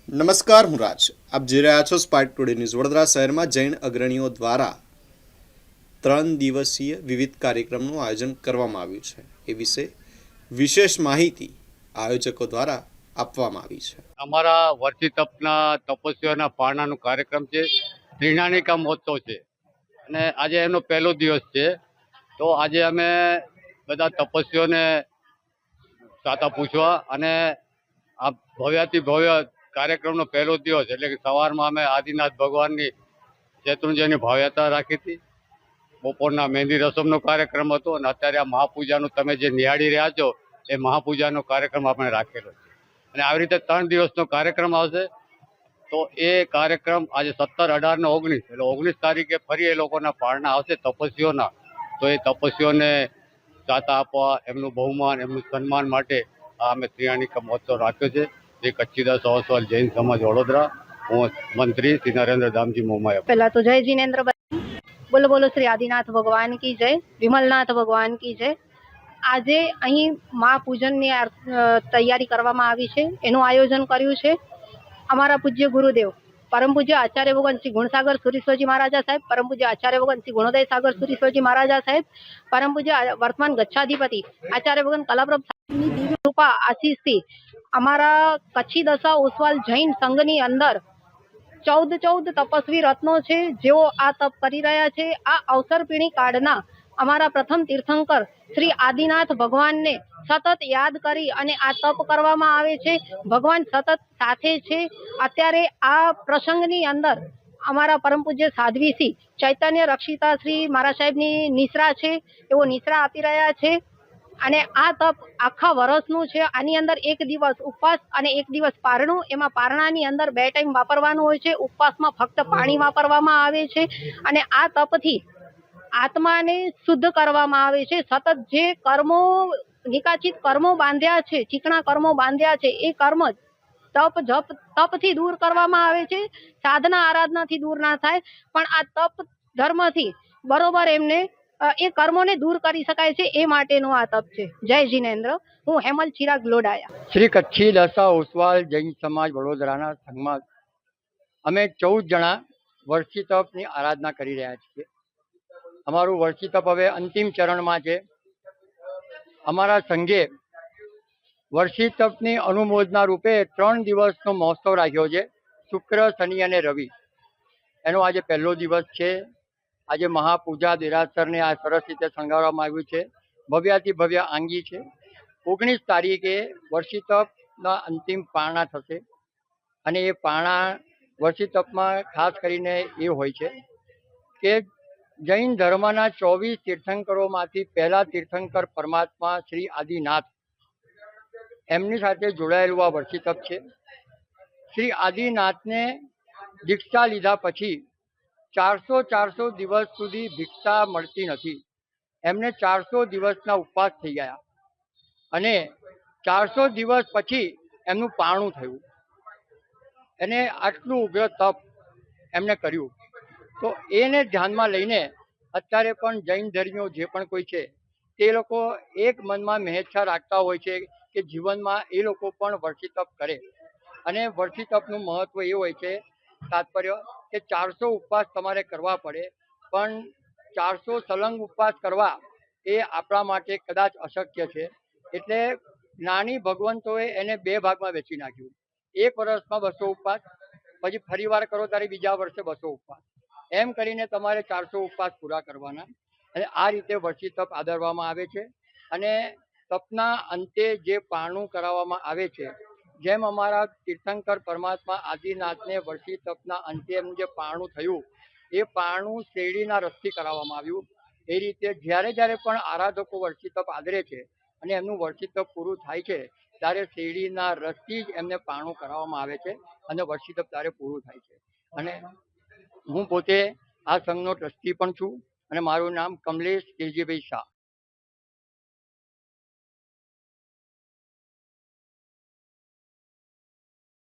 નમસ્કાર, હું રાજ. આપ જોઈ રહ્યા છો સ્પાર્ક ટુડે ન્યૂઝ. વડોદરા શહેરમાં જૈન અગ્રણીઓ દ્વારા 3 દિવસીય વિવિધ કાર્યક્રમનું આયોજન કરવામાં આવ્યું છે. એ વિશે વિશેષ માહિતી આયોજકો દ્વારા આપવામાં આવી છે. અમારા વર્ષી તપના તપસ્વીઓના પારણાનો કાર્યક્રમ છે. ત્રિનાનિકા મહોત્સવ છે અને આજે એનો પહેલો દિવસ છે. તો આજે અમે બધા તપસ્વીઓને સાતા પૂછવા અને આ ભવ્યાતિ ભવ્ય કાર્યક્રમનો પહેલો દિવસ એટલે કે સવારમાં અમે આદિનાથ ભગવાનની શેત્રુંજયની ભાવયાત્રા રાખી હતી. બપોરના મહેંદી રસમનો કાર્યક્રમ હતો અને અત્યારે આ મહાપૂજાનું તમે જે નિહાળી રહ્યા છો એ મહાપૂજાનો કાર્યક્રમ આપણે રાખેલો છે. અને આવી રીતે 3 દિવસનો કાર્યક્રમ આવશે. તો એ કાર્યક્રમ આજે 17, 18 ને 19 એટલે 19 તારીખે ફરી એ લોકોના પારણા આવશે તપસ્વીઓના. તો એ તપસ્વીઓને ચાતા આપવા, એમનું બહુમાન, એમનું સન્માન માટે આ અમે ત્રિયાણિકા મહોત્સવ રાખ્યો છે. શ્રી કચ્છીદાસ ઓસવાલ જૈન સમાજ વડોદરા, હું મંત્રી શ્રી નરેન્દ્ર દામજી મોમાયા. पहला तो जय जिनेन्द्र बोलो बोलो श्री आदिनाथ भगवान की जय, विमलनाथ भगवान की जय। આજે અહીં મહાપૂજનની તૈયારી કરવામાં આવી છે, એનું આયોજન કર્યું છે અમારા પૂજ્ય ગુરુદેવ પરમ પૂજ્ય આચાર્ય ભગવાન શ્રી ગુણસાગર સુરીશ્વરજી મહારાજા સાહેબ, પરમ પૂજ્ય આચાર્ય ભગવાન શ્રી ગુણોદય સાગર સુરીશ્વરજી મહારાજા સાહેબ, પરમ પૂજ્ય વર્તમાન ગચ્છાધિપતિ આચાર્ય ભગવાન કલાપ્રભ સાહેબની દિવ્ય કૃપા આશીષથી અમારા કચ્છી દશા ઓસવાલ જૈન સંઘની અંદર 14 તપસ્વી રત્નો છે જેઓ આ તપ કરી રહ્યા છે. આ અવસરપીણી કાળના અમારા પ્રથમ તીર્થંકર શ્રી આદિનાથ ભગવાનને સતત યાદ કરી અને આ તપ કરવામાં આવે છે. ભગવાન સતત સાથે છે. અત્યારે આ પ્રસંગની અંદર અમારા પરમ પૂજ્ય સાધ્વીશ્રી ચૈતન્ય રક્ષિતા શ્રી મહારાજ સાહેબની નિશ્રા છે, એઓ નિશ્રા આપી રહ્યા છે. અને આ તપ આખા વર્ષનું છે. આની અંદર 1 દિવસ ઉપવાસ અને 1 દિવસ પારણું. એમાં પારણાની અંદર 2 ટાઈમ વાપરવાનું હોય છે, ઉપવાસમાં ફક્ત પાણી વાપરવામાં આવે છે. અને આ તપથી આત્માને શુદ્ધ કરવામાં આવે છે. સતત જે કર્મો નિકાચિત કર્મો બાંધ્યા છે, ચીકણા કર્મો બાંધ્યા છે, એ કર્મ તપ જપ તપથી દૂર કરવામાં આવે છે. સાધના આરાધનાથી દૂર ના થાય, પણ આ તપ ધર્મથી બરોબર એમને એ કર્મોને દૂર કરી શકાય છે, એ માટેનું આ તપ છે. જય જીનેન્દ્ર. હું હેમલ ચિરાગ લોડાયા, શ્રી કચ્છી દશા ઓસવાલ જૈન સમાજ વડોદરાના સંઘમાં અમે 14 જણા વર્ષી તપની આરાધના કરી રહ્યા છીએ. અમારું વર્ષી તપ હવે અંતિમ ચરણમાં છે. અમારા સંઘે વર્ષી તપની અનુમોદના રૂપે 3 દિવસનો મહોત્સવ રાખ્યો છે, શુક્ર, શનિ અને રવિ. એનો આજે પહેલો દિવસ છે. આજે મહાપૂજા દેરાસરને આ સરસ રીતે શણગારવામાં આવ્યું છે. ભવ્યાતિ ભવ્ય આંગી છે. 19 તારીખે વર્ષી તપના અંતિમ પારણા થશે અને એ પારણા વર્ષી તપમાં ખાસ કરીને એ હોય છે કે જૈન ધર્મના 24 તીર્થંકરોમાંથી પહેલા તીર્થંકર પરમાત્મા શ્રી આદિનાથ એમની સાથે જોડાયેલું આ વર્ષી તપ છે. શ્રી આદિનાથને દીક્ષા લીધા પછી 400 દિવસ સુધી ભિક્ષા મળતી નથી. એમને 400 દિવસના ઉપવાસ થઈ ગયા અને 400 દિવસ પછી એમનું પારણું થયું. એને આટલું ઉગ્ર તપ એમને કર્યું. તો એને ધ્યાનમાં લઈને અત્યારે પણ જૈન ધર્મીઓ જે પણ કોઈ છે તે લોકો એક મનમાં મહેચ્છા રાખતા હોય છે કે જીવનમાં એ લોકો પણ વર્ષી તપ કરે. અને વર્ષી તપનું મહત્વ એ હોય છે, તાત્પર્ય કે 400 ઉપવાસ તમારે કરવા પડે, પણ 400 સલંગ ઉપવાસ કરવા એ આપણા માટે કદાચ અશક્ય છે. એટલે જ્ઞાની ભગવંતોએ એને 2 ભાગમાં વહેંચી નાખ્યું. 1 વર્ષમાં 200 ઉપવાસ, પછી ફરી વાર કરો ત્યારે બીજા વર્ષે 200 ઉપવાસ, એમ કરીને તમારે 400 ઉપવાસ પૂરા કરવાના. અને આ રીતે વર્ષી તપ આદરવામાં આવે છે. અને તપના અંતે જે પારણું કરાવવામાં આવે છે, જેમ અમારા તીર્થંકર પરમાત્મા આદિનાથને વર્ષી તપના અંતે એમનું જે પારણું થયું એ પારણું શેરડીના રસથી કરાવવામાં આવ્યું. એ રીતે જ્યારે પણ આરાધકો વર્ષી તપ આદરે છે અને એમનું વર્ષી તપ પૂરું થાય છે ત્યારે શેરડીના રસથી જ એમને પારણું કરાવવામાં આવે છે અને વર્ષી તપ ત્યારે પૂરું થાય છે. અને હું પોતે આ સંઘનો ટ્રસ્ટી પણ છું અને મારું નામ કમલેશ કેજીભાઈ શાહ.